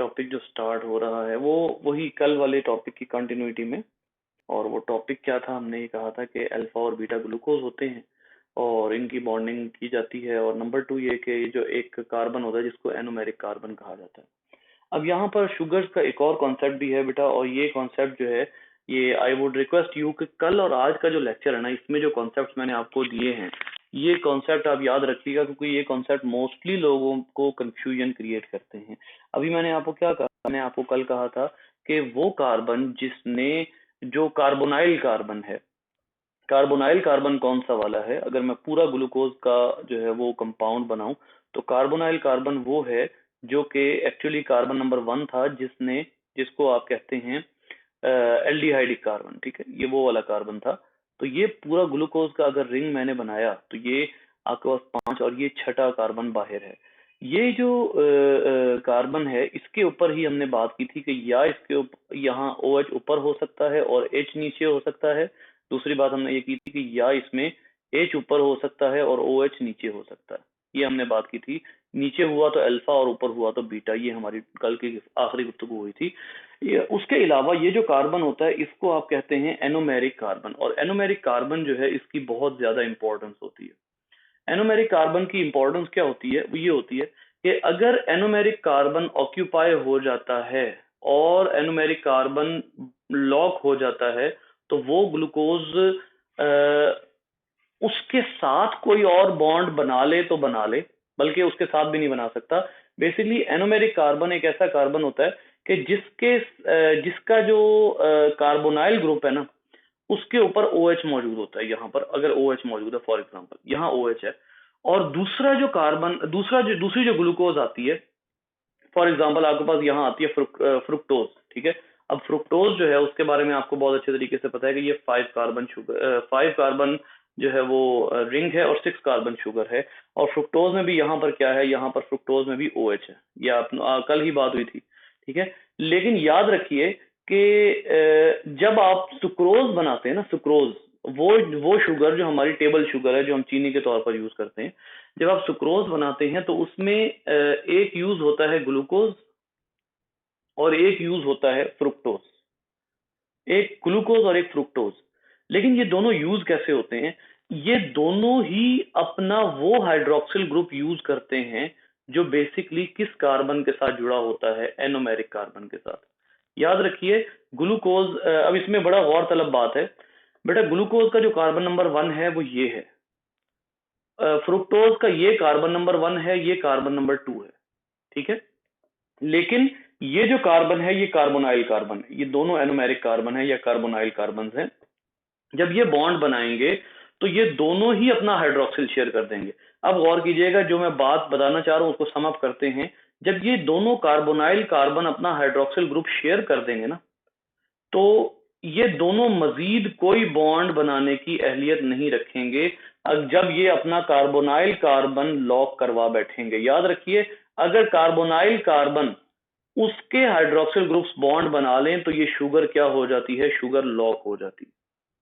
Topic जो start हो रहा है वो वही कल वाले टॉपिक की कंटिन्यूटी में। और वो टॉपिक क्या था, हमने ये कहा था कि अल्फा और बीटा ग्लूकोज होते हैं और इनकी बॉन्डिंग की जाती है। और नंबर 2 ये कि जो एक कार्बन होता है जिसको एनोमेरिक कार्बन कहा जाता है। अब यहाँ पर शुगर्स का एक और कॉन्सेप्ट भी है बेटा, और ये कॉन्सेप्ट जो है ये आई वुड रिक्वेस्ट यू कि कल और आज का जो लेक्चर है ना, इसमें जो कॉन्सेप्ट मैंने आपको दिए हैं ये कॉन्सेप्ट आप याद रखिएगा, क्योंकि ये कॉन्सेप्ट मोस्टली लोगों को कंफ्यूजन क्रिएट करते हैं। अभी मैंने आपको क्या कहा, मैंने आपको कल कहा था कि वो कार्बन जिसने जो कार्बोनाइल कार्बन है, कार्बोनाइल कार्बन कौन सा वाला है, अगर मैं पूरा ग्लूकोज का जो है वो कंपाउंड बनाऊं तो कार्बोनाइल कार्बन वो है जो कि एक्चुअली कार्बन नंबर 1 था, जिसको आप कहते हैं एल्डिहाइडिक कार्बन। ठीक है, ये वो वाला कार्बन था। तो ये पूरा ग्लूकोज का अगर रिंग मैंने बनाया तो ये आपके पास 5 और ये छठा कार्बन बाहर है। ये जो कार्बन है इसके ऊपर ही हमने बात की थी कि या इसके ऊपर यहाँ OH ऊपर हो सकता है और H नीचे हो सकता है। दूसरी बात हमने ये की थी कि या इसमें H ऊपर हो सकता है और OH नीचे हो सकता है, ये हमने बात की थी। नीचे हुआ तो अल्फा और ऊपर हुआ तो बीटा, ये हमारी कल की आखिरी गुफ्तगू हुई थी। उसके अलावा ये जो कार्बन होता है इसको आप कहते हैं एनोमेरिक कार्बन, और एनोमेरिक कार्बन जो है इसकी बहुत ज्यादा इंपॉर्टेंस होती है। एनोमेरिक कार्बन की इंपॉर्टेंस क्या होती है, वो ये होती है कि अगर एनोमेरिक कार्बन ऑक्यूपाई हो जाता है और एनोमेरिक कार्बन लॉक हो जाता है तो वो ग्लूकोज उसके साथ कोई और बॉन्ड बना ले तो बना ले, बल्कि उसके साथ भी नहीं बना सकता। बेसिकली एनोमेरिक कार्बन एक ऐसा कार्बन होता है कि जिसका जो कार्बोनाइल ग्रुप है ना उसके ऊपर OH मौजूद होता है। यहाँ पर अगर OH मौजूद है, फॉर एग्जांपल यहाँ OH है, और दूसरी जो ग्लूकोज आती है, फॉर एग्जांपल आपके पास यहाँ आती है फ्रुक्टोज। ठीक है, अब फ्रुक्टोज जो है उसके बारे में आपको बहुत अच्छे तरीके से पता है कि ये 5 कार्बन जो है वो रिंग है और 6 कार्बन शुगर है। और फ्रुक्टोज में भी यहाँ पर क्या है, यहाँ पर फ्रुक्टोज में भी OH है, ये कल ही बात हुई थी। ठीक है, लेकिन याद रखिए कि जब आप सुक्रोज बनाते हैं ना, सुक्रोज वो शुगर जो हमारी टेबल शुगर है जो हम चीनी के तौर पर यूज करते हैं, जब आप सुक्रोज बनाते हैं तो उसमें एक यूज होता है ग्लूकोज और एक यूज होता है फ्रुक्टोज, एक ग्लूकोज और एक फ्रुक्टोज। लेकिन ये दोनों यूज कैसे होते हैं, ये दोनों ही अपना वो हाइड्रोक्सिल ग्रुप यूज करते हैं जो बेसिकली किस कार्बन के साथ जुड़ा होता है, एनोमेरिक कार्बन के साथ। याद रखिए ग्लूकोज, अब इसमें बड़ा गौर तलब बात है बेटा, ग्लूकोज का जो कार्बन नंबर 1 है वो ये है, फ्रुक्टोज का ये कार्बन नंबर 1 है, ये कार्बन नंबर 2 है। ठीक है, लेकिन ये जो कार्बन है ये कार्बोनाइल कार्बन है, ये दोनों एनोमेरिक कार्बन है या कार्बोनाइल कार्बन है। जब ये बॉन्ड बनाएंगे तो ये दोनों ही अपना हाइड्रोक्सिल शेयर कर देंगे। अब गौर कीजिएगा, जो मैं बात बताना चाह रहा हूं उसको सम अप करते हैं। जब ये दोनों कार्बोनाइल कार्बन अपना हाइड्रोक्सिल ग्रुप शेयर कर देंगे ना, तो ये दोनों मजीद कोई बॉन्ड बनाने की अहलियत नहीं रखेंगे जब ये अपना कार्बोनाइल कार्बन लॉक करवा बैठेंगे। याद रखिए, अगर कार्बोनाइल कार्बन उसके हाइड्रोक्सिल ग्रुप्स बॉन्ड बना लें तो ये शुगर क्या हो जाती है, शुगर लॉक हो जाती है।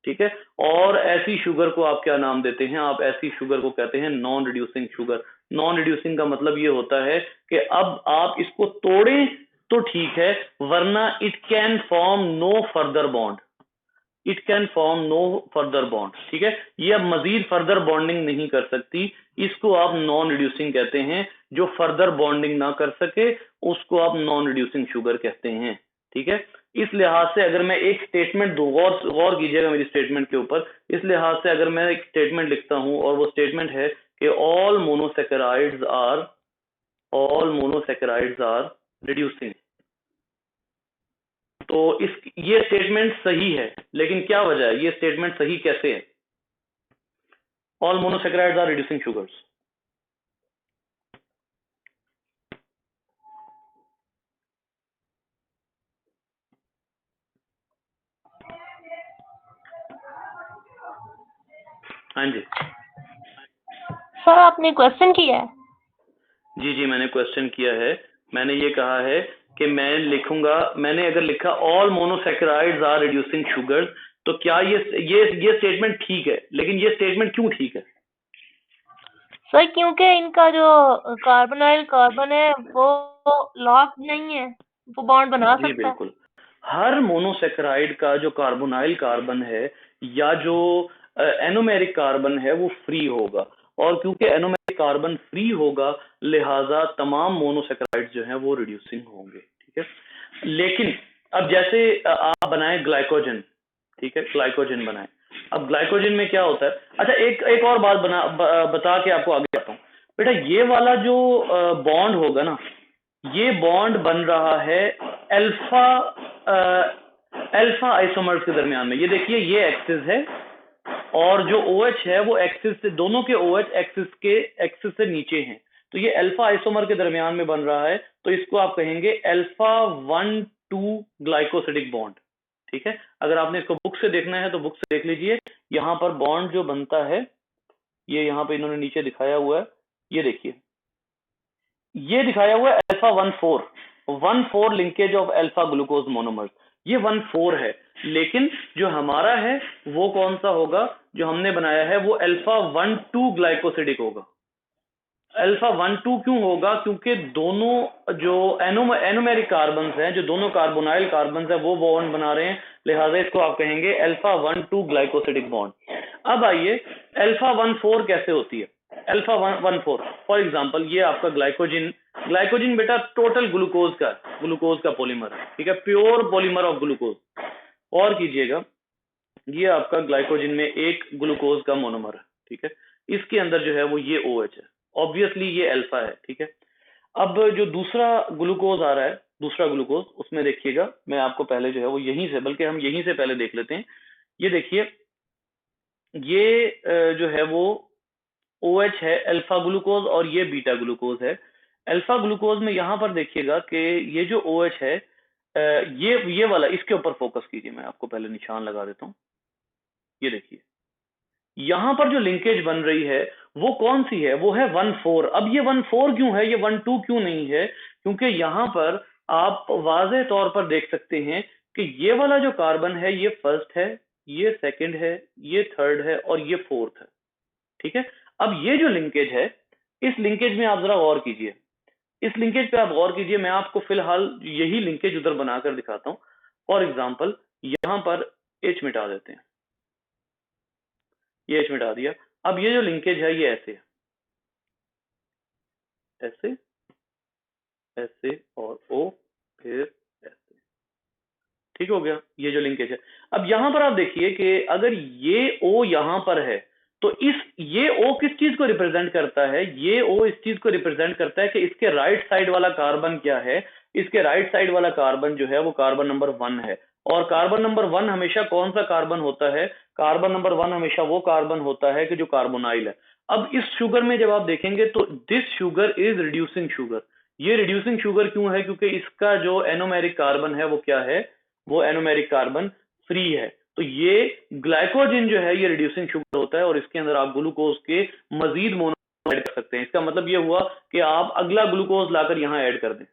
ठीक है, और ऐसी शुगर को आप क्या नाम देते हैं, आप ऐसी शुगर को कहते हैं non reducing sugar. Non reducing का मतलब ये होता है कि अब आप इसको तोड़ें तो ठीक है, वरना it can form no further bond, it can form no further bond. ठीक है, ये अब मजीद फर्दर बॉन्डिंग नहीं कर सकती, इसको आप नॉन रिड्यूसिंग कहते हैं। जो फर्दर बॉन्डिंग ना कर सके उसको आप नॉन रिड्यूसिंग शुगर कहते हैं। ठीक है, इस लिहाज से अगर मैं एक स्टेटमेंट दूं, गौर कीजिएगा मेरी स्टेटमेंट के ऊपर, इस लिहाज से अगर मैं एक स्टेटमेंट लिखता हूं और वो स्टेटमेंट है कि ऑल मोनोसैकेराइड्स आर रिड्यूसिंग, तो ये स्टेटमेंट सही है। लेकिन क्या वजह है, ये स्टेटमेंट सही कैसे है? All monosaccharides are reducing sugars. हाँ जी सर, आपने क्वेश्चन किया है? जी, मैंने क्वेश्चन किया है। मैंने ये कहा है कि मैं लिखूंगा, मैंने अगर लिखा all monosaccharides are reducing sugar, तो क्या ये स्टेटमेंट ठीक है? लेकिन ये स्टेटमेंट क्यों ठीक है? सर, क्योंकि इनका जो कार्बोनाइल कार्बन है वो लॉक नहीं है। वो बॉन्ड बना जी सकता है। बिल्कुल, हर मोनोसेकेराइड का जो कार्बोनाइल कार्बन है या जो एनोमेरिक कार्बन है वो फ्री होगा, और क्योंकि एनोमेरिक कार्बन फ्री होगा लिहाजा तमाम मोनोसेकेराइड जो हैं वो रिड्यूसिंग होंगे। ठीक है, लेकिन अब जैसे आप बनाए ग्लाइकोजन, ठीक है, ग्लाइकोजन बनाए, अब ग्लाइकोजन में क्या होता है, अच्छा एक एक और बात बता के आपको आगे आता हूँ बेटा। ये वाला जो बॉन्ड होगा ना, ये बॉन्ड बन रहा है अल्फा अल्फा आइसोमर्स के दरमियान में। ये देखिए ये एक्सिस है और जो OH है वो एक्सिस से, दोनों के OH एक्सिस से नीचे हैं, तो ये अल्फा आइसोमर के दरमियान में बन रहा है, तो इसको आप कहेंगे अल्फा 1,2 ग्लाइकोसिडिक बॉन्ड। ठीक है, अगर आपने इसको बुक से देखना है तो बुक से देख लीजिए, यहाँ पर बॉन्ड जो बनता है ये यहाँ पे इन्होंने नीचे दिखाया हुआ है, ये देखिए ये दिखाया हुआ है alpha 1,4 linkage of alpha glucose monomers, ये 1,4 है, लेकिन जो हमारा है वो कौन सा होगा, जो हमने बनाया है वो अल्फा 1,2 ग्लाइकोसिडिक होगा। अल्फा 1,2 क्यों होगा, क्योंकि दोनों जो एनोमेरिक कार्बन हैं, जो दोनों कार्बोनाइल कार्बन है वो बॉन्ड बना रहे हैं, लिहाजा इसको आप कहेंगे अल्फा 1,2 ग्लाइकोसिडिक बॉन्ड। अब आइए अल्फा 1,4 कैसे होती है। अल्फा 1,4 फॉर एग्जांपल ये आपका ग्लाइकोजन बेटा टोटल ग्लूकोज का पॉलीमर है, ठीक है, प्योर पॉलीमर ऑफ ग्लूकोज। और कीजिएगा ये आपका ग्लाइकोजन में एक ग्लूकोज का मोनोमर है, ठीक है, इसके अंदर जो है वो ये OH है, ऑब्वियसली ये अल्फा है। ठीक है, अब जो दूसरा ग्लूकोज आ रहा है, दूसरा ग्लूकोज, उसमें देखिएगा मैं आपको पहले जो है वो यहीं से, बल्कि हम यहीं से पहले देख लेते हैं। ये देखिए ये जो है वो OH है अल्फा ग्लूकोज और ये बीटा ग्लूकोज है। अल्फा ग्लूकोज में यहां पर देखिएगा कि ये जो OH है ये वाला, इसके ऊपर फोकस कीजिए, मैं आपको पहले निशान लगा देता हूं। ये देखिए यहां पर जो लिंकेज बन रही है वो कौन सी है, वो है 1,4। अब ये 1,4 क्यों है, ये 1,2 क्यों नहीं है, क्योंकि यहां पर आप वाज़ेह तौर पर देख सकते हैं कि ये वाला जो कार्बन है ये फर्स्ट है, ये सेकंड है, ये थर्ड है और ये फोर्थ है। ठीक है, अब ये जो लिंकेज है, इस लिंकेज में आप जरा गौर कीजिए, इस लिंकेज पे आप गौर कीजिए, मैं आपको फिलहाल यही लिंकेज उधर बनाकर दिखाता हूं। फॉर एग्जाम्पल यहां पर H मिटा देते हैं, ये H मिटा दिया। अब ये जो लिंकेज है ये ऐसे ऐसे ऐसे और O फिर ऐसे, ठीक हो गया ये जो लिंकेज है। अब यहां पर आप देखिए कि अगर ये O यहां पर है तो ये O किस चीज को रिप्रेजेंट करता है, ये O इस चीज को रिप्रेजेंट करता है कि इसके राइट साइड वाला कार्बन क्या है, इसके राइट साइड वाला कार्बन जो है वो कार्बन नंबर 1 है। और कार्बन नंबर 1 हमेशा कौन सा कार्बन होता है, कार्बन नंबर 1 हमेशा वो कार्बन होता है कि जो कार्बोनाइल है। अब इस शुगर में जब आप देखेंगे तो this sugar is reducing sugar. ये रिड्यूसिंग शुगर क्यों है, क्योंकि इसका जो एनोमेरिक कार्बन है वो क्या है, वो एनोमेरिक कार्बन फ्री है। तो ये ग्लाइकोजन जो है ये रिड्यूसिंग शुगर होता है और इसके अंदर आप ग्लूकोज के मजीद मोनो ऐड कर सकते हैं। इसका मतलब ये हुआ कि आप अगला ग्लूकोज लाकर यहाँ ऐड कर दें,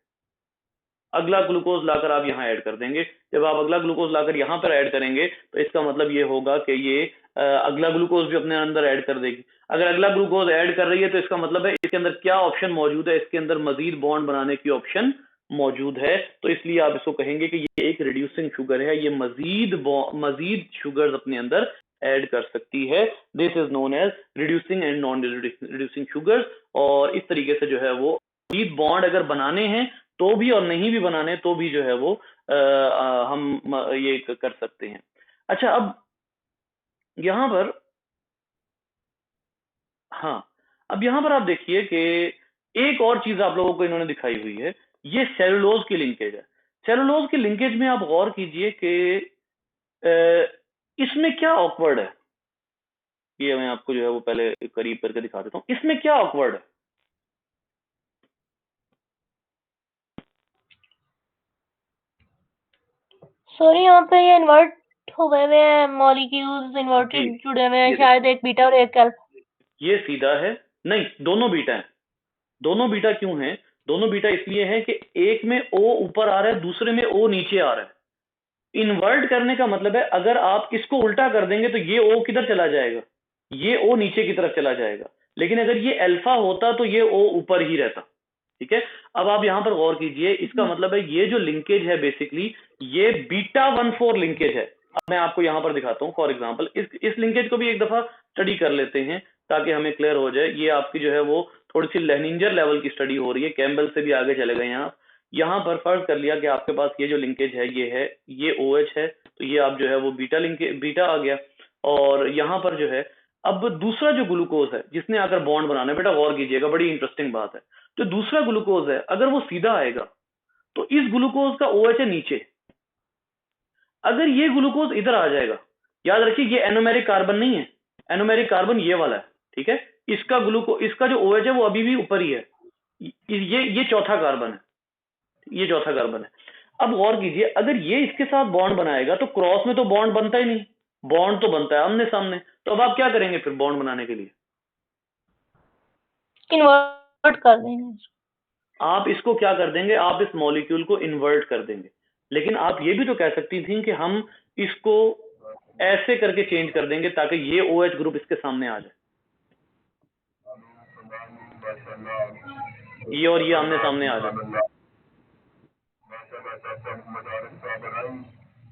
अगला ग्लूकोज लाकर आप यहाँ ऐड कर देंगे। जब आप अगला ग्लूकोज लाकर यहाँ पर ऐड करेंगे तो इसका मतलब ये होगा कि ये अगला ग्लूकोज भी अपने अंदर ऐड कर देगी। अगर अगला ग्लूकोज ऐड कर रही है तो इसका मतलब है इसके अंदर क्या ऑप्शन मौजूद है, इसके अंदर मजीद बॉन्ड बनाने की ऑप्शन मौजूद है। तो इसलिए आप इसको कहेंगे कि ये एक रिड्यूसिंग शुगर है, ये मजीद शुगर अपने अंदर ऐड कर सकती है। This is known as reducing and non reducing sugar. और इस तरीके से जो है वो मजीद बॉन्ड अगर बनाने हैं तो भी और नहीं भी बनाने तो भी जो है वो हम ये कर सकते हैं। अच्छा, अब यहां पर, हाँ, अब यहां पर आप देखिए कि एक और चीज आप लोगों को इन्होंने दिखाई हुई है, ये सेलुलोज की लिंकेज है। सेलुलोज की लिंकेज में आप गौर कीजिए कि इसमें क्या ऑकवर्ड है, ये मैं आपको जो है वो पहले करीब करके दिखा देता हूँ, इसमें क्या ऑकवर्ड है। सर यहाँ पे ये इन्वर्ट हो गए हुए हैं, मॉलिक्यूल्स जी इन्वर्टेड जुड़े हुए हैं, ये शायद देखिए एक बीटा और एक अल्फा। ये सीधा है, नहीं दोनों बीटा है। दोनों बीटा क्यों है, दोनों बीटा इसलिए है कि एक में O ऊपर आ रहा है, दूसरे में O नीचे आ रहा है। इन्वर्ट करने का मतलब है अगर आप इसको उल्टा कर देंगे तो ये O किधर चला जाएगा, ये O नीचे की तरफ चला जाएगा। लेकिन अगर ये अल्फा होता तो ये O ऊपर ही रहता। ठीक है, अब आप यहां पर गौर कीजिए, इसका मतलब है ये जो लिंकेज है बेसिकली ये β14 लिंकेज है। अब मैं आपको यहां पर दिखाता हूं, फॉर एग्जांपल इस लिंकेज को भी एक दफा स्टडी कर लेते हैं ताकि हमें क्लियर हो जाए। ये आपकी जो है वो थोड़ी सी लेनिंजर लेवल की स्टडी हो रही है, कैम्बल से भी आगे चले गए हैं आप। यहाँ पर फर्ज कर लिया कि आपके पास ये जो लिंकेज है ये OH है, तो ये आप जो है वो बीटा आ गया। और यहाँ पर जो है अब दूसरा जो ग्लूकोज है जिसने आकर बॉन्ड बनाना है, बेटा गौर कीजिएगा, बड़ी इंटरेस्टिंग बात है। जो दूसरा ग्लूकोज है अगर वो सीधा आएगा तो इस ग्लूकोज का OH है नीचे, अगर ये ग्लूकोज इधर आ जाएगा, याद रखिए ये एनोमेरिक कार्बन नहीं है, एनोमेरिक कार्बन ये वाला है, ठीक है, इसका जो OH है वो अभी भी ऊपर ही है, ये चौथा कार्बन है, ये चौथा कार्बन है। अब गौर कीजिए, अगर ये इसके साथ बॉन्ड बनाएगा तो क्रॉस में तो बॉन्ड बनता ही नहीं, बॉन्ड तो बनता है आमने सामने। तो अब आप क्या करेंगे फिर बॉन्ड बनाने के लिए? इन्वर्ट कर देंगे। आप इसको क्या कर देंगे, आप इस मॉलिक्यूल को इन्वर्ट कर देंगे। लेकिन आप ये भी तो कह सकती थी कि हम इसको ऐसे करके चेंज कर देंगे ताकि ये OH ग्रुप इसके सामने आ जाए, ये और ये आमने सामने आ जाए।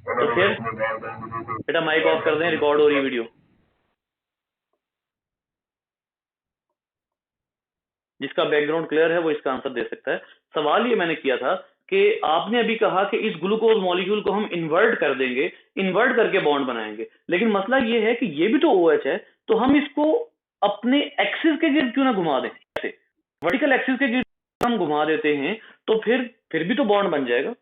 तो फिर बेटा माइक ऑफ कर दें, रिकॉर्ड हो रही है वीडियो। जिसका बैकग्राउंड क्लियर है वो इसका आंसर दे सकता है। सवाल ये मैंने किया था कि आपने अभी कहा कि इस ग्लूकोज मॉलिक्यूल को हम इन्वर्ट कर देंगे, इन्वर्ट करके बॉन्ड बनाएंगे, लेकिन मसला ये है कि ये भी तो OH है, तो हम इसको अपने एक्सिस के गिर्द क्यों ना घुमा दें, ऐसे वर्टिकल एक्सिस के गिर्द हम घुमा देते हैं तो फिर भी तो बॉन्ड बन जाएगा।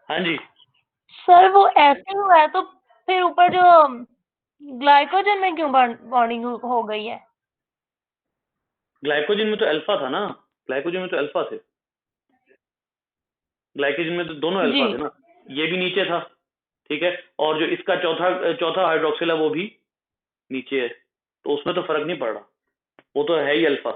हाँ जी सर वो ऐसे हुआ है तो फिर ऊपर जो ग्लाइकोजन में क्यों बॉन्डिंग हो गई है? ग्लाइकोजन में तो अल्फा था ना, ग्लाइकोजन में तो अल्फा थे, ग्लाइकोजन में तो दोनों अल्फा थे ना, ये भी नीचे था, ठीक है, और जो इसका चौथा चौथा हाइड्रोक्सिल है वो भी नीचे है, तो उसमें तो फर्क नहीं पड़ रहा, वो तो है ही अल्फा।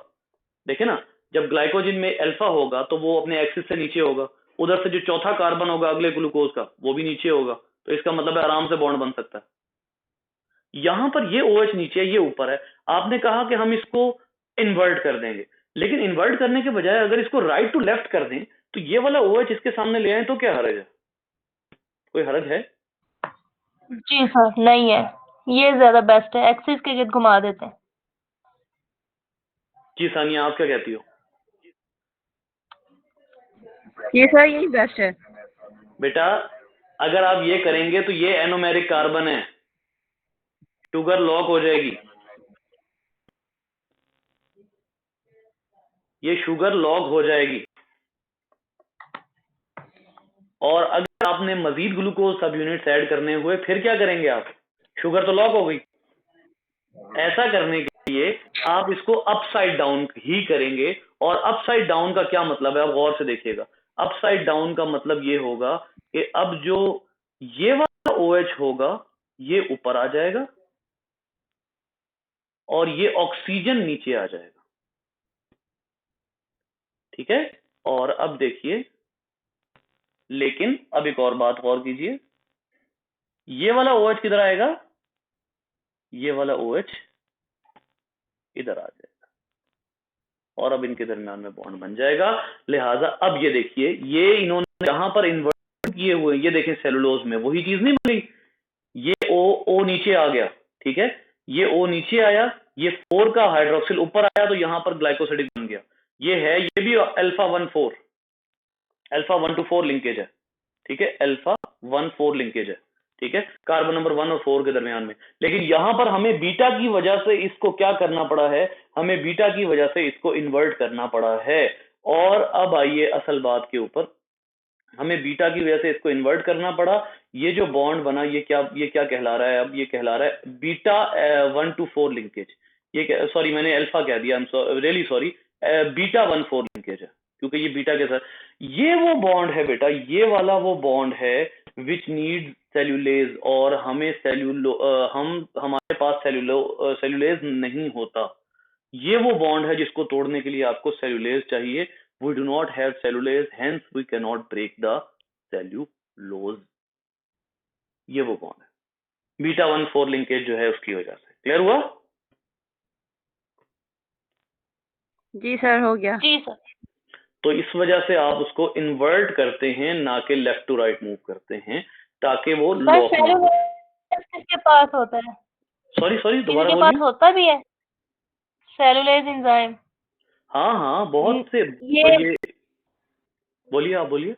देखे ना, जब ग्लाइकोजन में अल्फा होगा तो वो अपने एक्सिस से नीचे होगा, उधर से जो चौथा कार्बन होगा अगले ग्लूकोज का वो भी नीचे होगा, तो इसका मतलब है आराम से बॉन्ड बन सकता है। यहां पर ये OH नीचे है, ये ऊपर है, आपने कहा कि हम इसको इन्वर्ट कर देंगे, लेकिन इन्वर्ट करने के बजाय अगर इसको राइट टू लेफ्ट कर दें तो ये वाला OH इसके सामने ले आए तो क्या हर्ज है? कोई हर्ज है? जी सर नहीं है, ये ज्यादा बेस्ट है, एक्सिस के गिर्द घुमा देते हैं। जी सानिया आप क्या कहती हो? ये सर यही बेस्ट है। बेटा अगर आप ये करेंगे तो ये एनोमेरिक कार्बन है, शुगर लॉक हो जाएगी, ये शुगर लॉक हो जाएगी, और अगर आपने मजीद ग्लूकोज सब यूनिट्स ऐड करने हुए फिर क्या करेंगे आप? शुगर तो लॉक हो गई। ऐसा करने के लिए आप इसको अपसाइड डाउन ही करेंगे, और अपसाइड डाउन का क्या मतलब है आप गौर से देखिएगा। अपसाइड डाउन का मतलब ये होगा कि अब जो ये वाला OH होगा ये ऊपर आ जाएगा और ये ऑक्सीजन नीचे आ जाएगा, ठीक है। और अब देखिए, लेकिन अब एक और बात गौर कीजिए, ये वाला OH किधर आएगा? ये वाला OH इधर आ जाएगा और अब इनके दरमियान में बॉन्ड बन जाएगा। लिहाजा अब ये देखिए, ये इन्होंने जहां पर इन्वर्ट किए हुए, ये देखें सेलुलोज में वही चीज नहीं मिली, ये O नीचे आ गया, ठीक है, ये O नीचे आया, ये 4 का हाइड्रोक्सिल ऊपर आया, तो यहां पर ग्लाइकोसिडिक बन गया। ये भी अल्फा 1 to 4 लिंकेज है, ठीक है, अल्फा 1 4 लिंकेज है, ठीक है, कार्बन नंबर 1 और 4 के दरमियान में। लेकिन यहां पर हमें बीटा की वजह से इसको क्या करना पड़ा है, हमें बीटा की वजह से इसको इन्वर्ट करना पड़ा है। और अब आइए असल बात के ऊपर, हमें बीटा की वजह से इसको इन्वर्ट करना पड़ा। ये जो बॉन्ड बना ये क्या कहला रहा है? अब ये कहला रहा है बीटा 1 to 4 लिंकेज। ये सॉरी मैंने अल्फा कह दिया, I am really sorry, beta 1 4 linkage है, क्योंकि ये बीटा के साथ ये वो बॉन्ड है बेटा, ये वाला वो बॉन्ड है विच नीड सेल्यूलेज, और हमें हमारे पास सेल्यूलेज नहीं होता। ये वो बॉन्ड है जिसको तोड़ने के लिए आपको सेल्यूलेज चाहिए। We do not have cellulase, hence we cannot break the cellulose। ये वो बॉन्ड है, बीटा 1 4 लिंकेज जो है उसकी वजह से। क्लियर हुआ? जी सर, हो गया। जी सर। तो इस वजह से आप उसको इन्वर्ट करते हैं, ना कि लेफ्ट टू राइट मूव करते हैं, ताकि वो सर लॉक ना हो। सेलुलोज किसके पास होता है? सॉरी किसी दोबारा के पास बोलिए। होता भी है सेलुलोज एंजाइम? हाँ हाँ, बहुत से। ये ये बोलिए, आप बोलिए,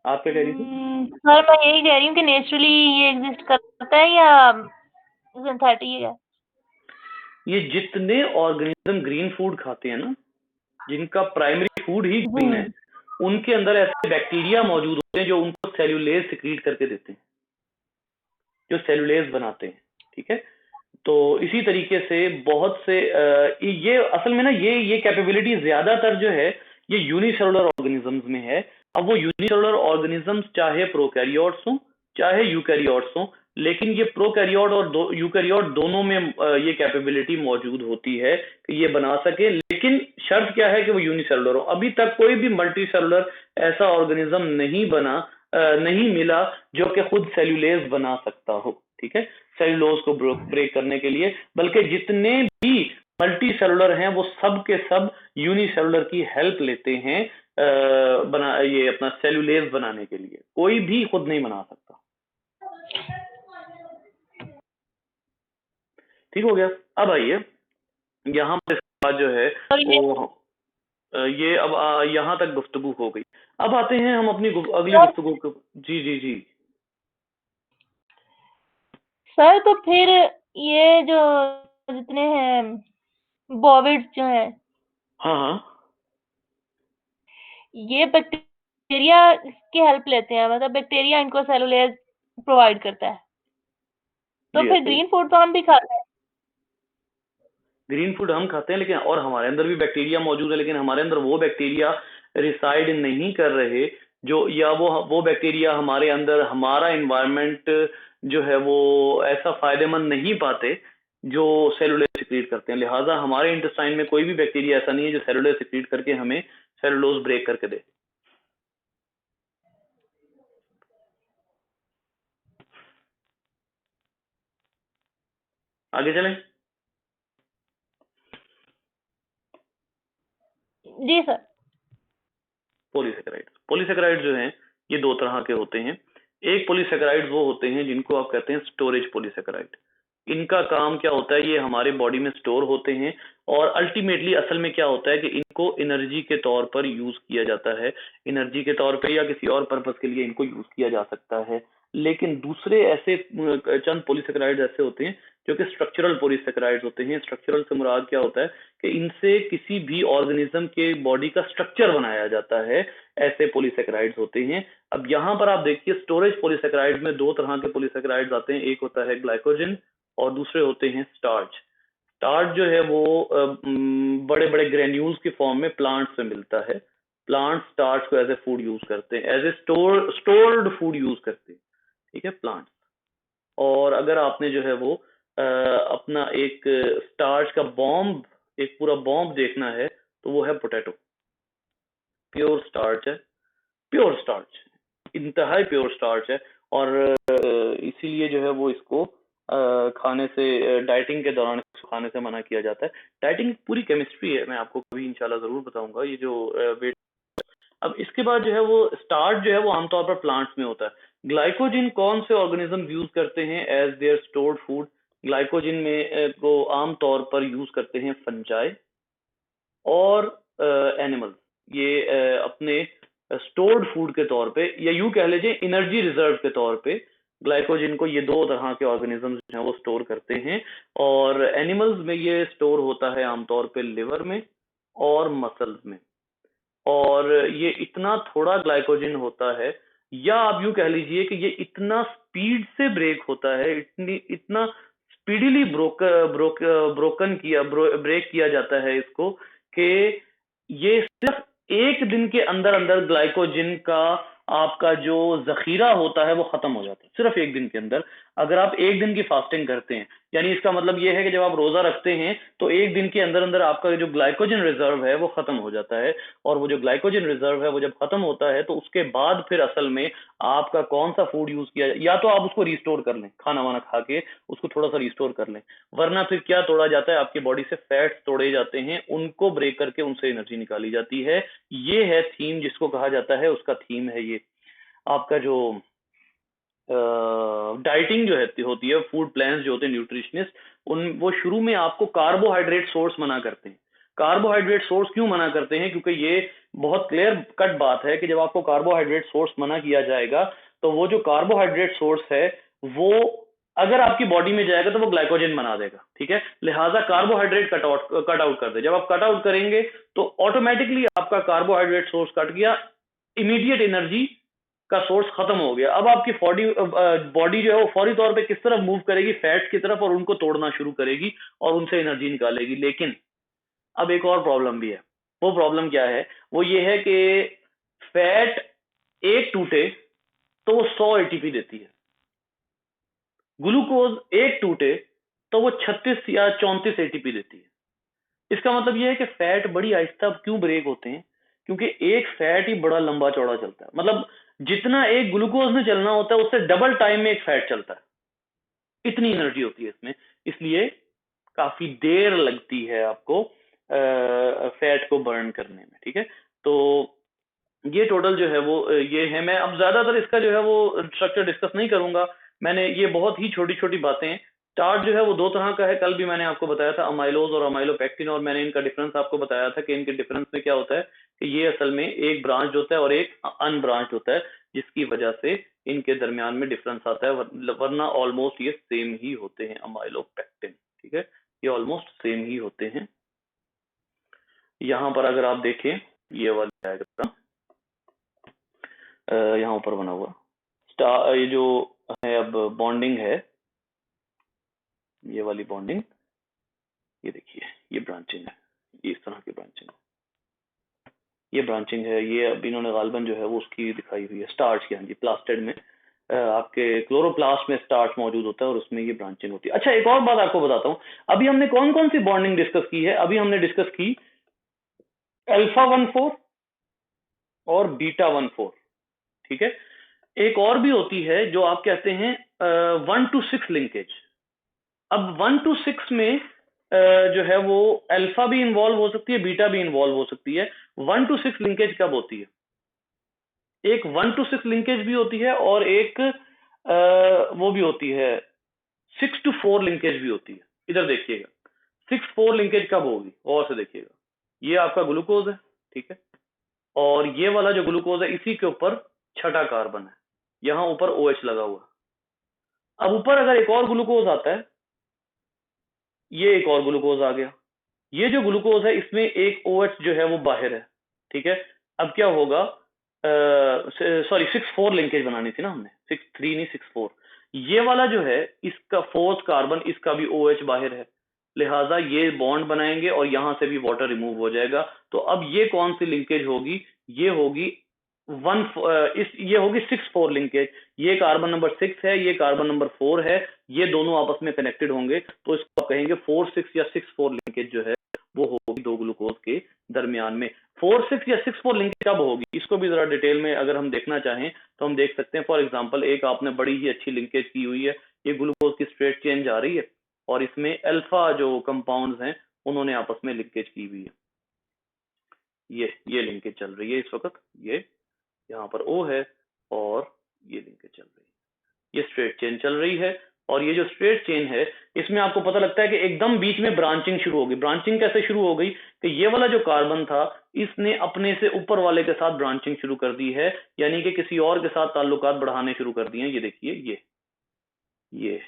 आप क्या कह रही थी? सर मैं यही कह रही हूँ कि नेचुरली ये एग्जिस्ट करता है या सिंथेटिक है? ये जितने ऑर्गेनिज्म ग्रीन फूड खाते हैं ना, जिनका प्राइमरी फूड ही ग्रीन है, उनके अंदर ऐसे बैक्टीरिया मौजूद होते हैं जो उनको सेल्यूलेज सिक्रीट करके देते हैं, जो सेल्यूलेज बनाते हैं। ठीक है, तो इसी तरीके से बहुत से ये असल में ना ये कैपेबिलिटी ज्यादातर जो है ये यूनिसेलुलर ऑर्गेनिजम्स में है। अब वो यूनिसेलुलर ऑर्गेनिजम्स चाहे प्रोकैरियोट्स हों चाहे यूकैरियोट्स हों, लेकिन ये प्रोकैरियोट और यूकैरियोट दोनों में ये कैपेबिलिटी मौजूद होती है कि ये बना सके, लेकिन शर्त क्या है कि वो यूनिसेलुलर हो। अभी तक कोई भी मल्टी सेलुलर ऐसा ऑर्गेनिज्म नहीं बना, नहीं मिला जो कि खुद सेल्यूलेज बना सकता हो। ठीक है, सेलुलोज को ब्रेक करने के लिए, बल्कि जितने भी मल्टी सेलुलर हैं वो सब के सब यूनिसेलुलर की हेल्प लेते हैं ये अपना सेलुलेज बनाने के लिए। कोई भी खुद नहीं बना सकता। ठीक हो गया। अब आइए, यहाँ पर बात जो है वो ये अब यहाँ तक गुफ्तगू हो गई। अब आते हैं हम अपनी अगली गुफ्तगू को। जी जी जी सर तो फिर ये जो जितने हैं बॉविड्स जो है, हाँ हाँ, ये बैक्टीरिया की हेल्प लेते हैं, मतलब बैक्टीरिया इनको सेलुलोज प्रोवाइड करता है। तो जी फिर ऐसे ही। ग्रीन फूड तो हम भी खाते हैं। ग्रीन फूड हम खाते हैं, लेकिन और हमारे अंदर भी बैक्टीरिया मौजूद है, लेकिन हमारे अंदर वो बैक्टीरिया रिसाइड नहीं कर रहे जो, या वो बैक्टीरिया हमारे अंदर हमारा इन्वायरमेंट जो है वो ऐसा फायदेमंद नहीं पाते जो सेलुलोज सिक्रीट करते हैं। लिहाजा हमारे इंटेस्टाइन में कोई भी बैक्टीरिया ऐसा नहीं है जो सेलुलोज सिक्रीट करके हमें सेलुलोज ब्रेक करके दे। आगे चलें। जी सर। पॉलीसेकेराइड्स, पॉलीसेकेराइड्स जो हैं ये दो तरह के होते हैं। एक पॉलीसेकेराइड्स वो होते हैं जिनको आप कहते हैं स्टोरेज पॉलीसेकेराइड। इनका काम क्या होता है, ये हमारे बॉडी में स्टोर होते हैं और अल्टीमेटली असल में क्या होता है कि इनको एनर्जी के तौर पर यूज किया जाता है। एनर्जी के तौर पे या किसी और पर्पस के लिए इनको यूज किया जा सकता है। लेकिन दूसरे ऐसे चंद पॉलीसेकेराइड्स ऐसे होते हैं जो कि स्ट्रक्चरल पॉलीसेकेराइड्स होते हैं। स्ट्रक्चरल से मुराद क्या होता है कि इनसे किसी भी ऑर्गेनिज्म के बॉडी का स्ट्रक्चर बनाया जाता है, ऐसे पॉलीसेकेराइड्स होते हैं। अब यहाँ पर आप देखिए, स्टोरेज पॉलीसेकेराइड्स में दो तरह के पॉलीसेकेराइड्स आते हैं। एक होता है ग्लाइकोजन और दूसरे होते हैं स्टार्च। स्टार्च जो है वो बड़े बड़े ग्रेन्यूल्स की फॉर्म में प्लांट से मिलता है। प्लांट स्टार्च को एज ए फूड यूज करते हैं, as a stored food use करते हैं। ठीक है, प्लांट। और अगर आपने जो है वो अपना एक स्टार्च का बॉम्ब, एक पूरा बॉम्ब देखना है तो वो है पोटैटो। प्योर स्टार्च है, प्योर स्टार्च, इंतहाई प्योर स्टार्च है। और इसीलिए जो है वो इसको खाने से, डाइटिंग के दौरान इसको खाने से मना किया जाता है। डाइटिंग पूरी केमिस्ट्री है, मैं आपको कभी इंशाल्लाह जरूर बताऊंगा ये जो वेट। अब इसके बाद जो है वो स्टार्च जो है वो आमतौर पर प्लांट्स में होता है। ग्लाइकोजिन कौन से ऑर्गेनिज्म यूज करते हैं as their stored food? Glycogen में को आमतौर पर यूज करते हैं फंजाई और एनिमल। ये अपने स्टोर्ड फूड के तौर पे, या यूं कह लीजिए एनर्जी रिजर्व के तौर पे, ग्लाइकोजन को ये दो तरह के ऑर्गेनिजम्स जो हैं वो स्टोर करते हैं। और एनिमल्स में ये स्टोर होता है आमतौर पे लिवर में और मसल्स में। और ये इतना थोड़ा ग्लाइकोजन होता है, या आप यूं कह लीजिए कि ये इतना स्पीड से ब्रेक होता है, इतना स्पीडीली ब्रेक किया जाता है इसको, कि ये सिर्फ एक दिन के अंदर अंदर ग्लाइकोजन का आपका जो जखीरा होता है वो खत्म हो जाता है, सिर्फ एक दिन के अंदर। अगर आप एक दिन की फास्टिंग करते हैं, यानी इसका मतलब ये है कि जब आप रोजा रखते हैं तो एक दिन के अंदर अंदर आपका जो ग्लाइकोजन रिजर्व है वो खत्म हो जाता है, और वो जो ग्लाइकोजन रिजर्व है वो जब खत्म होता है तो उसके बाद फिर असल में आपका कौन सा फूड यूज किया, या तो आप उसको रिस्टोर कर लें, खाना वाना खा के उसको थोड़ा सा रिस्टोर कर लें, वरना फिर क्या तोड़ा जाता है, आपकी बॉडी से फैट्स तोड़े जाते हैं, उनको ब्रेक करके उनसे एनर्जी निकाली जाती है। ये है थीम जिसको कहा जाता है, उसका थीम है ये आपका जो डाइटिंग जो है होती है, फूड प्लान्स जो होते हैं न्यूट्रिशनिस्ट, उन वो शुरू में आपको कार्बोहाइड्रेट सोर्स मना करते हैं। कार्बोहाइड्रेट सोर्स क्यों मना करते हैं? क्योंकि ये बहुत क्लियर कट बात है कि जब आपको कार्बोहाइड्रेट सोर्स मना किया जाएगा तो वो जो कार्बोहाइड्रेट सोर्स है वो अगर आपकी बॉडी में जाएगा तो वो ग्लाइकोजन बना देगा, ठीक है, लिहाजा कार्बोहाइड्रेट कट आउट कर दे। जब आप कट आउट करेंगे तो ऑटोमेटिकली आपका कार्बोहाइड्रेट सोर्स कट गया, इमीडिएट एनर्जी का सोर्स खत्म हो गया। अब आपकी बॉडी जो है वो फौरी तौर पे किस तरफ मूव करेगी? फैट्स की तरफ, और उनको तोड़ना शुरू करेगी और उनसे एनर्जी निकालेगी। लेकिन अब एक और प्रॉब्लम भी है। वो प्रॉब्लम क्या है? वो ये है कि फैट एक टूटे तो वो 100 एटीपी देती है, ग्लूकोज एक टूटे तो वो 36 या 34 एटीपी देती है। इसका मतलब ये है कि फैट बड़ी आहिस्ता क्यों ब्रेक होते हैं? क्योंकि एक फैट ही बड़ा लंबा चौड़ा चलता है, मतलब जितना एक ग्लूकोज में चलना होता है उससे डबल टाइम में एक फैट चलता है, इतनी एनर्जी होती है इसमें, इसलिए काफी देर लगती है आपको फैट को बर्न करने में, ठीक है। तो ये टोटल जो है वो ये है। मैं अब ज्यादातर इसका जो है वो स्ट्रक्चर डिस्कस नहीं करूंगा, मैंने ये बहुत ही छोटी छोटी बातें हैं। चार्ट जो है वो दो तरह का है, कल भी मैंने आपको बताया था, अमाइलोज और अमाइलोपेक्टिन, और मैंने इनका डिफरेंस आपको बताया था कि इनके डिफरेंस में क्या होता है कि ये असल में एक ब्रांच होता है और एक अनब्रांच होता है, जिसकी वजह से इनके दरमियान में डिफरेंस आता है, वरना ऑलमोस्ट ये सेम ही होते हैं अमाइलोपेक्टिन, ठीक है, ये ऑलमोस्ट सेम ही होते हैं। यहाँ पर अगर आप देखें ये वाला डायग्राम यहाँ ऊपर बना हुआ ये जो है अब बॉन्डिंग है, ये वाली बॉन्डिंग, ये देखिए ये ब्रांचिंग है, ये इस तरह की ब्रांचिंग, ये ब्रांचिंग है, ये अब इन्होंने गालबन जो है वो उसकी दिखाई हुई है स्टार्च की, हाँ जी, प्लास्टिड में आपके क्लोरोप्लास्ट में स्टार्च मौजूद होता है और उसमें ये ब्रांचिंग होती है। अच्छा, एक और बात आपको बताता हूँ, अभी हमने कौन कौन सी बॉन्डिंग डिस्कस की है? अभी हमने डिस्कस की अल्फा 1,4 और बीटा 1,4, ठीक है। एक और भी होती है जो आप कहते हैं 1 to 6 लिंकेज। अब 1 to 6 में जो है वो अल्फा भी इन्वॉल्व हो सकती है, बीटा भी इन्वॉल्व हो सकती है। 1 to 6 लिंकेज कब होती है? एक 1 to 6 लिंकेज भी होती है और एक वो भी होती है 6 to 4 लिंकेज भी होती है। इधर देखिएगा 6-4 लिंकेज कब होगी, और से देखिएगा, ये आपका ग्लूकोज है, ठीक है, और ये वाला जो ग्लूकोज है इसी के ऊपर छठा कार्बन है, यहां ऊपर OH लगा हुआ। अब ऊपर अगर एक और ग्लूकोज आता है, ये एक और ग्लूकोज आ गया, ये जो ग्लूकोज है इसमें एक OH जो है वो बाहर है, ठीक है। अब क्या होगा, सॉरी 6-4 लिंकेज बनानी थी ना हमने, 6-3 नहीं 6-4। ये वाला जो है इसका फोर्थ कार्बन, इसका भी OH बाहर है, लिहाजा ये बॉन्ड बनाएंगे और यहां से भी वाटर रिमूव हो जाएगा। तो अब ये कौन सी लिंकेज होगी? ये होगी ये होगी 6-4 लिंकेज। ये कार्बन नंबर 6 है, ये कार्बन नंबर 4 है, ये दोनों आपस में कनेक्टेड होंगे, तो इसको आप कहेंगे 4-6 या 6-4 लिंकेज जो है वो होगी दो ग्लूकोज के दरमियान में। 4-6 या 6-4 लिंकेज कब होगी, इसको भी जरा डिटेल में अगर हम देखना चाहें तो हम देख सकते हैं। फॉर एग्जांपल एक आपने बड़ी ही अच्छी लिंकेज की हुई है, ये ग्लूकोज की स्ट्रेट चेन जा रही है और इसमें अल्फा जो कंपाउंड्स हैं उन्होंने आपस में लिंकेज की हुई है, ये लिंकेज चल रही है इस वक्त, ये यहाँ पर O है और ये लिंकेज चल रही है, ये स्ट्रेट चेन चल रही है। और ये जो स्ट्रेट चेन है इसमें आपको पता लगता है कि एकदम बीच में ब्रांचिंग शुरू होगी। ब्रांचिंग कैसे शुरू हो गई कि ये वाला जो कार्बन था इसने अपने से ऊपर वाले के साथ ब्रांचिंग शुरू कर दी है, यानी कि किसी और के साथ ताल्लुकात बढ़ाने शुरू कर दिए हैं। ये देखिए ये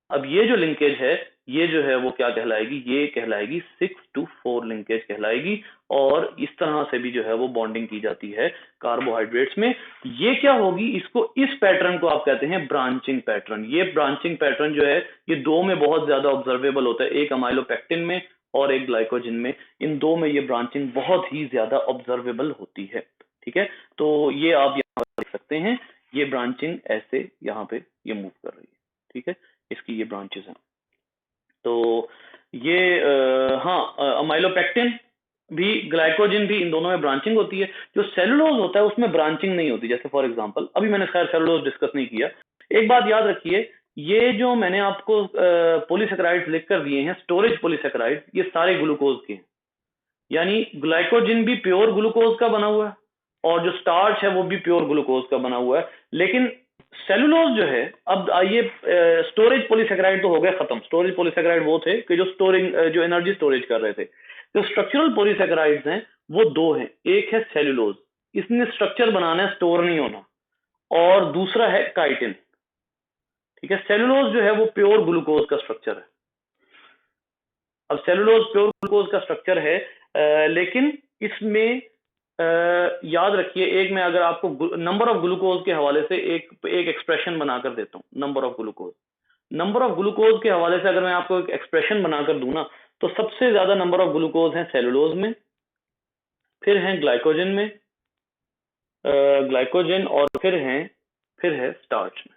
अब ये जो लिंकेज है ये जो है वो क्या कहलाएगी? ये कहलाएगी 6 to 4 लिंकेज कहलाएगी, और इस तरह से भी जो है वो बॉन्डिंग की जाती है कार्बोहाइड्रेट्स में। ये क्या होगी, इसको इस पैटर्न को आप कहते हैं ब्रांचिंग पैटर्न। ये ब्रांचिंग पैटर्न जो है ये दो में बहुत ज्यादा ऑब्जर्वेबल होता है, एक अमाइलोपेक्टिन में और एक ग्लाइकोजन में, इन दो में ये ब्रांचिंग बहुत ही ज्यादा ऑब्जर्वेबल होती है, ठीक है। तो ये आप यहाँ देख सकते हैं, ये ब्रांचिंग ऐसे यहाँ पे ये मूव कर रही है। ठीक है, इसकी ये ब्रांचेस हैं। तो ये हाँ, अमाइलोपेक्टिन भी, ग्लाइकोजन भी, इन दोनों में ब्रांचिंग होती है। जो सेलुलोज होता है उसमें ब्रांचिंग नहीं होती। जैसे फॉर एग्जांपल, अभी मैंने खैर सेलुलोज डिस्कस नहीं किया। एक बात याद रखिए, ये जो मैंने आपको पॉलीसेकेराइड्स लिख कर दिए हैं, स्टोरेज पॉलीसेकेराइड्स, ये सारे ग्लूकोज के हैं। यानी ग्लाइकोजन भी प्योर ग्लूकोज का बना हुआ है और जो स्टार्च है वो भी प्योर ग्लूकोज का बना हुआ है। लेकिन सेलुलोज जो है, अब आइए, स्टोरेज पॉलीसेकेराइड तो हो गया खत्म। स्टोरेज पॉलीसेकेराइड वो थे कि जो स्टोरिंग, जो एनर्जी स्टोरेज कर रहे थे। जो स्ट्रक्चरल पॉलीसेकेराइड्स हैं वो दो हैं, एक है सेलुलोज, इसने स्ट्रक्चर बनाना है, स्टोर नहीं होना, और दूसरा है काइटिन। ठीक है, सेलुलोज जो है वो प्योर ग्लूकोज का स्ट्रक्चर है। अब सेलुलोज प्योर ग्लूकोज का स्ट्रक्चर है, लेकिन इसमें याद रखिए, एक मैं अगर आपको नंबर ऑफ ग्लूकोज के हवाले से एक एक्सप्रेशन बनाकर देता हूं। नंबर ऑफ ग्लूकोज के हवाले से अगर मैं आपको एक एक्सप्रेशन बनाकर दूं ना, तो सबसे ज्यादा नंबर ऑफ ग्लूकोज हैं सेलुलोज में, फिर हैं ग्लाइकोजन में, ग्लाइकोजन, और फिर है स्टार्च में।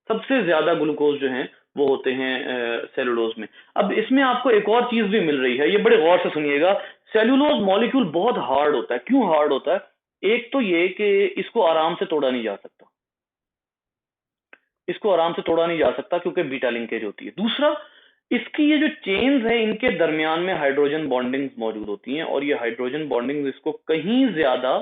सबसे ज्यादा ग्लूकोज जो हैं वो होते हैं सेलुलोज में। अब इसमें आपको एक और चीज भी मिल रही है, ये बड़े गौर से सुनिएगा। सेलुलोज मॉलिक्यूल बहुत हार्ड होता है। क्यों हार्ड होता है? एक तो ये कि इसको आराम से तोड़ा नहीं जा सकता, क्योंकि बीटा लिंकेज होती है। दूसरा, इसकी ये जो चेन्स है, इनके दरमियान में हाइड्रोजन बॉन्डिंग्स मौजूद होती हैं, और ये हाइड्रोजन बॉन्डिंग्स इसको कहीं ज्यादा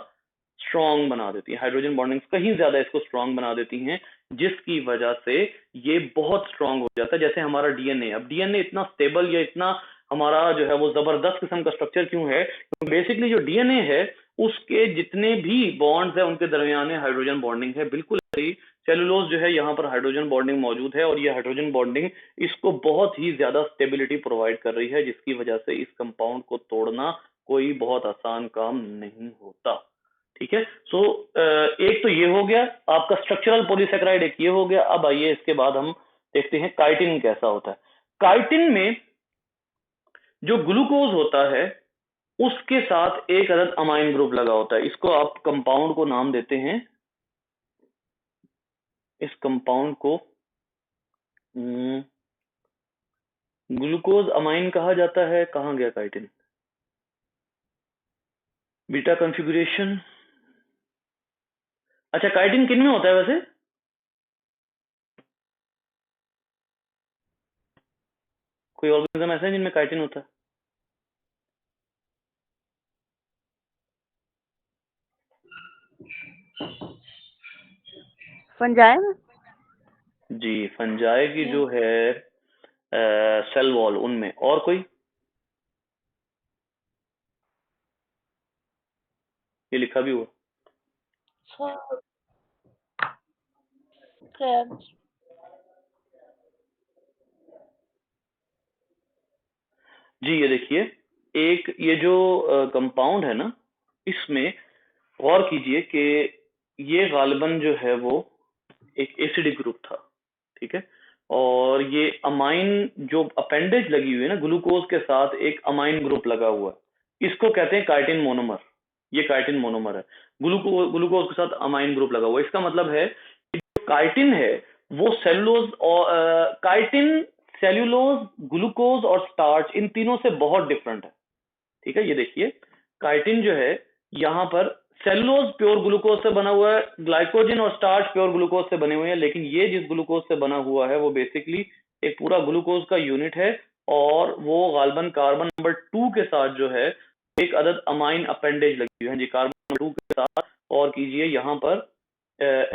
स्ट्रॉन्ग बना देती है। हाइड्रोजन बॉन्डिंग्स कहीं ज्यादा इसको स्ट्रॉन्ग बना देती हैं, जिसकी वजह से ये बहुत स्ट्रॉन्ग हो जाता है। जैसे हमारा डीएनए, अब डीएनए इतना स्टेबल या इतना हमारा जो है वो जबरदस्त किस्म का स्ट्रक्चर क्यों है? तो बेसिकली जो डीएनए है उसके जितने भी बॉन्ड्स है उनके दरमियान में हाइड्रोजन बॉन्डिंग है। बिल्कुल सही, सेलुलोज जो है यहाँ पर हाइड्रोजन बॉन्डिंग मौजूद है, और ये हाइड्रोजन बॉन्डिंग इसको बहुत ही ज्यादा स्टेबिलिटी प्रोवाइड कर रही है, जिसकी वजह से इस कंपाउंड को तोड़ना कोई बहुत आसान काम नहीं होता। ठीक है, सो एक तो ये हो गया आपका स्ट्रक्चरल पॉलीसेकेराइड, एक ये हो गया। अब आइए इसके बाद हम देखते हैं काइटिन कैसा होता है। काइटिन में जो ग्लूकोज होता है उसके साथ एक अदद अमाइन ग्रुप लगा होता है। इसको आप कंपाउंड को नाम देते हैं, इस कंपाउंड को ग्लूकोज अमाइन कहा जाता है। कहां गया काइटिन? Beta configuration. अच्छा, काइटिन किन में होता है वैसे? कोई ऑर्गेनिज्म ऐसा है जिनमें काइटिन होता है? फंजाई में। जी, फंजाई की जो है सेल वॉल, उनमें। और कोई? ये लिखा भी हुआ। crabs। जी, ये देखिए, एक ये जो कंपाउंड है ना, इसमें गौर कीजिए कि ये गालिबन जो है वो एक एसिडिक ग्रुप था। ठीक है, और ये अमाइन जो अपेंडेज लगी हुई है ना, ग्लूकोज के साथ एक अमाइन ग्रुप लगा हुआ है, इसको कहते हैं काइटिन मोनोमर। ये काइटिन मोनोमर है, ग्लूकोज के साथ अमाइन ग्रुप लगा हुआ है। इसका मतलब है कि जो काइटिन है वो सेलुलोज, और काइटिन सेल्यूलोज, ग्लूकोज और स्टार्च, इन तीनों से बहुत डिफरेंट है। ठीक है, ये देखिए, काइटिन जो है यहाँ पर सेलुलोज प्योर ग्लूकोज से बना हुआ है, ग्लाइकोजन और स्टार्च प्योर ग्लूकोज से बने हुए हैं, लेकिन ये जिस ग्लूकोज से बना हुआ है वो बेसिकली एक पूरा ग्लूकोज का यूनिट है, और वो गालबन कार्बन नंबर 2 के साथ जो है एक अदद अमाइन अपेंडेज लगी हुई है जी, कार्बन नंबर 2 के साथ। और कीजिए यहाँ पर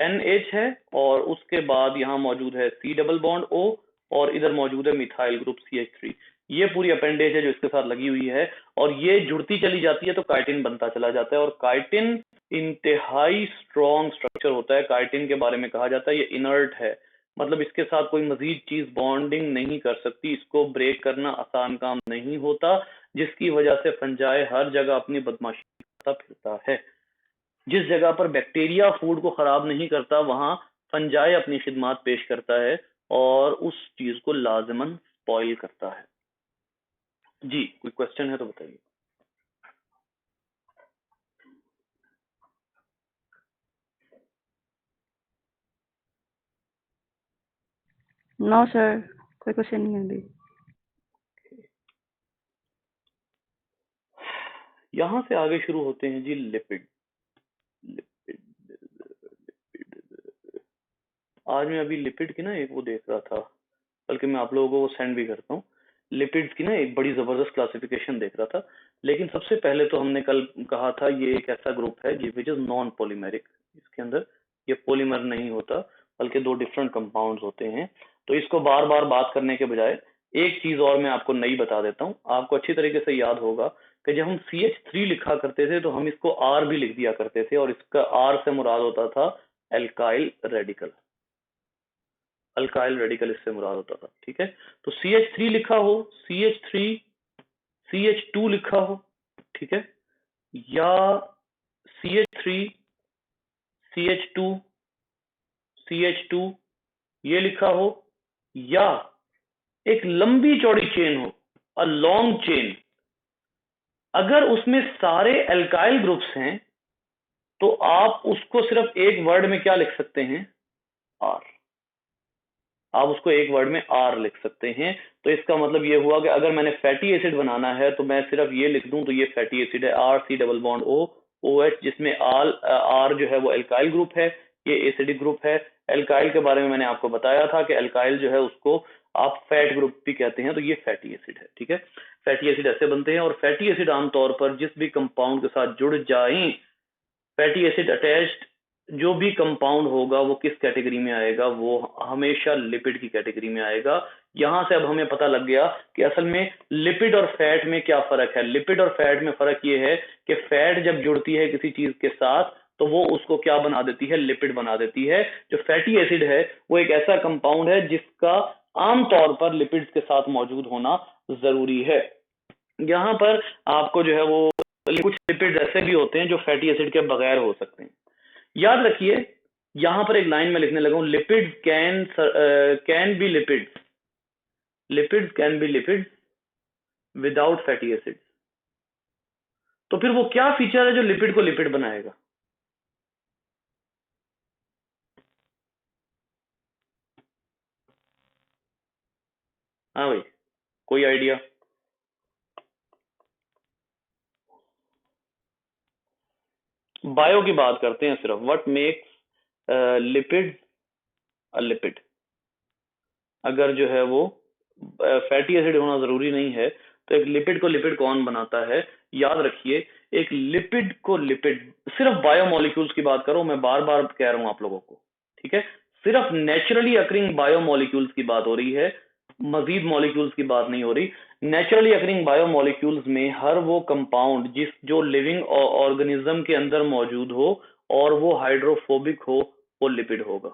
NH है, और उसके बाद यहाँ मौजूद है C डबल बॉन्ड O, और इधर मौजूद है मिथाइल ग्रुप CH3। ये पूरी अपेंडेज है जो इसके साथ लगी हुई है, और ये जुड़ती चली जाती है तो काइटिन बनता चला जाता है। और काइटिन इंतहाई स्ट्रॉन्ग स्ट्रक्चर होता है। काइटिन के बारे में कहा जाता है ये इनर्ट है, मतलब इसके साथ कोई मजीद चीज बॉन्डिंग नहीं कर सकती, इसको ब्रेक करना आसान काम नहीं होता, जिसकी वजह से फंजाई हर जगह अपनी बदमाशी करता फिरता है। जिस जगह पर बैक्टीरिया फूड को खराब नहीं करता, वहां फंजाई अपनी खिदमत पेश करता है और उस चीज को लाजमन स्पॉइल करता है। जी, कोई क्वेश्चन है तो बताइए। नो सर, कोई क्वेश्चन नहीं है अभी। यहाँ से आगे शुरू होते हैं जी लिपिड। लिपिड आज मैं अभी लिपिड की ना एक वो देख रहा था, बल्कि मैं आप लोगों को वो सेंड भी करता हूँ। लिपिड्स की ना एक बड़ी जबरदस्त क्लासिफिकेशन देख रहा था। लेकिन सबसे पहले तो हमने कल कहा था ये एक ऐसा ग्रुप है विच इज नॉन पॉलीमेरिक। इसके अंदर ये पॉलीमर नहीं होता, बल्कि दो डिफरेंट कंपाउंड्स होते हैं। तो इसको बार बार बात करने के बजाय एक चीज और मैं आपको नई बता देता हूँ। आपको अच्छी तरीके से याद होगा कि जब हम CH3 लिखा करते थे तो हम इसको R भी लिख दिया करते थे, और इसका R से मुराद होता था एल्काइल रेडिकल। अल्काइल रेडिकल इससे मुराद होता था। ठीक है, तो CH3 लिखा हो, CH3 CH2 लिखा हो, ठीक है, या CH3 CH2 CH2 ये लिखा हो, या एक लंबी चौड़ी चेन हो, अ लॉन्ग चेन। अगर उसमें सारे एल्काइल ग्रुप्स हैं तो आप उसको सिर्फ एक वर्ड में क्या लिख सकते हैं? आर। आप उसको एक वर्ड में आर लिख सकते हैं। तो इसका मतलब ये हुआ कि अगर मैंने फैटी एसिड बनाना है तो मैं सिर्फ ये लिख दूं तो ये फैटी एसिड है, R C double bond O OH, जिसमें आर जो है वो एल्काइल ग्रुप है, ये एसिडिक ग्रुप है। एल्काइल के बारे में मैंने आपको बताया था कि एल्काइल जो है उसको आप फैट ग्रुप भी कहते हैं, तो ये फैटी एसिड है। ठीक है, फैटी एसिड ऐसे बनते हैं, और फैटी एसिड आमतौर पर जिस भी कंपाउंड के साथ जुड़ जाएं, फैटी एसिड अटैच्ड जो भी कंपाउंड होगा वो किस कैटेगरी में आएगा? वो हमेशा लिपिड की कैटेगरी में आएगा। यहां से अब हमें पता लग गया कि असल में लिपिड और फैट में क्या फर्क है। लिपिड और फैट में फर्क ये है कि फैट जब जुड़ती है किसी चीज के साथ तो वो उसको क्या बना देती है? लिपिड बना देती है। जो फैटी एसिड है वो एक ऐसा कंपाउंड है जिसका आमतौर पर लिपिड्स के साथ मौजूद होना जरूरी है। यहाँ पर आपको जो है वो कुछ लिपिड ऐसे भी होते हैं जो फैटी एसिड के बगैर हो सकते हैं। याद रखिए, यहां पर एक लाइन में लिखने लगा हूं, lipid can be lipids can be lipids without fatty acid. तो फिर वो क्या फीचर है जो लिपिड को लिपिड बनाएगा? हाँ भाई, कोई आइडिया? बायो की बात करते हैं सिर्फ। What makes lipid a lipid? अगर जो है वो फैटी एसिड होना जरूरी नहीं है तो एक लिपिड को लिपिड कौन बनाता है? याद रखिए, एक लिपिड को लिपिड, सिर्फ बायोमोलिक्यूल्स की बात करो, मैं बार बार कह रहा हूं आप लोगों को, ठीक है, सिर्फ नेचुरली अकरिंग बायोमोलिक्यूल्स की बात हो रही है, मजीद मॉलिक्यूल्स की बात नहीं हो रही। नेचुरली अकरिंग बायोमोलिक्यूल्स में हर वो कंपाउंड जो लिविंग ऑर्गेनिज्म के अंदर मौजूद हो और वो हाइड्रोफोबिक हो, वो लिपिड होगा।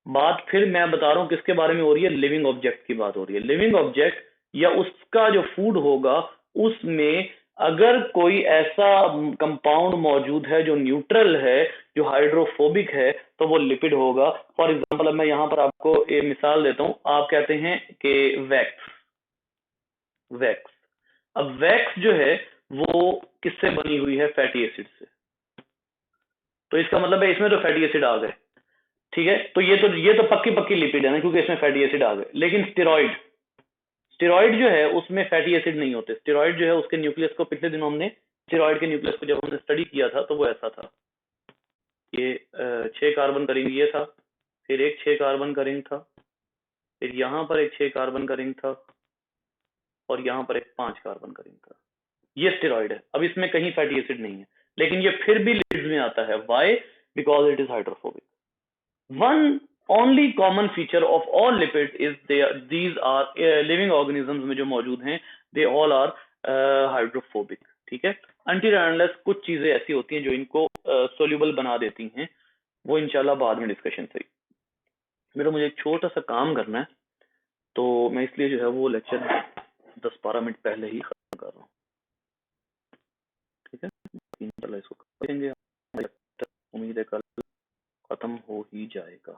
बात फिर मैं बता रहा हूं किसके बारे में हो रही है? लिविंग ऑब्जेक्ट की बात हो रही है। लिविंग ऑब्जेक्ट या उसका जो फूड होगा उसमें अगर कोई ऐसा कंपाउंड मौजूद है जो न्यूट्रल है, जो हाइड्रोफोबिक है, तो वो लिपिड होगा। फॉर एग्जांपल अब मैं यहां पर आपको एक मिसाल देता हूं। आप कहते हैं कि वैक्स, वैक्स, अब वैक्स जो है वो किससे बनी हुई है? फैटी एसिड से। तो इसका मतलब है इसमें तो फैटी एसिड आ गए, ठीक है, तो ये तो पक्की पक्की लिपिड है ना, क्योंकि इसमें फैटी एसिड आ गए। लेकिन स्टेरॉइड, स्टेरॉइड जो है उसमें फैटी एसिड नहीं होते। स्टेरॉइड जो है उसके न्यूक्लियस को, पिछले दिनों हमने स्टेरॉइड के न्यूक्लियस को जब हमने स्टडी किया था तो वो ऐसा था, ये 6 कार्बन का रिंग ये था, फिर एक 6 कार्बन का रिंग था, फिर यहाँ पर एक 6 कार्बन का रिंग था, और यहाँ पर एक 5 कार्बन का रिंग था। ये स्टेरॉइड है। अब इसमें कहीं फैटी एसिड नहीं है, लेकिन ये फिर भी लिपिड्स में आता है। Why? Because it is hydrophobic. One only common feature of all lipids is these are living organisms में जो मौजूद हैं, they all are hydrophobic। ठीक है, until and unless कुछ चीजें ऐसी होती हैं जो इनको soluble बना देती हैं, वो इंशाल्लाह बाद में डिस्कशन से। मेरा मुझे एक छोटा सा काम करना है, तो मैं इसलिए जो है वो लेक्चर 10-12 मिनट पहले ही खत्म कर रहा हूँ। ठीक है, इंशाल्लाह इसको करेंगे, उम्मीद है कल खत्म हो ही जाएगा।